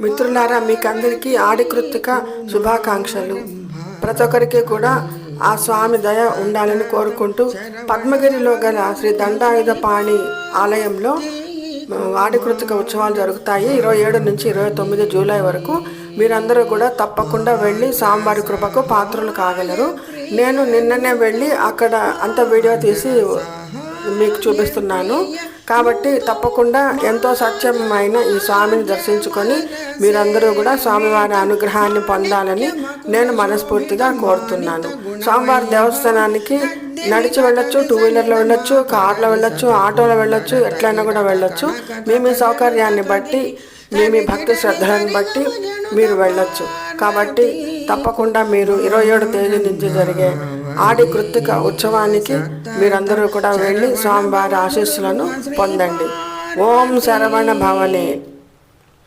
మిత్రులారా, మీకందరికీ ఆడి కృత్తిక శుభాకాంక్షలు. ప్రతి ఒక్కరికి కూడా ఆ స్వామి దయ ఉండాలని కోరుకుంటూ పద్మగిరిలో గల శ్రీ దండాయుధపాణి ఆలయంలో ఆడి కృత్తిక ఉత్సవాలు జరుగుతాయి. 27 నుంచి 29 జూలై వరకు. మీరందరూ కూడా తప్పకుండా వెళ్ళి స్వామివారి కృపకు పాత్రలు కాగలరు. నేను నిన్ననే వెళ్ళి అక్కడ అంత వీడియో తీసి మీకు చూపిస్తున్నాను. కాబట్టి తప్పకుండా ఎంతో సత్యమైన ఈ స్వామిని దర్శించుకొని మీరందరూ కూడా స్వామివారి అనుగ్రహాన్ని పొందాలని నేను మనస్ఫూర్తిగా కోరుతున్నాను. స్వామివారి దేవస్థానానికి నడిచి వెళ్ళొచ్చు, 2 వీలర్లో వెళ్ళొచ్చు, కార్లో వెళ్ళొచ్చు, ఆటోలో వెళ్ళొచ్చు, ఎట్లయినా కూడా వెళ్ళొచ్చు. మీ సౌకర్యాన్ని బట్టి, మీ భక్తి శ్రద్ధలను బట్టి మీరు వెళ్ళొచ్చు. కాబట్టి తప్పకుండా మీరు 27 తేదీ నుంచి జరిగే ఆడి కృత్తిక ఉత్సవానికి మీరందరూ కూడా వెళ్ళి స్వామివారి ఆశీస్సులను పొందండి. ఓం శరవణ భవనే.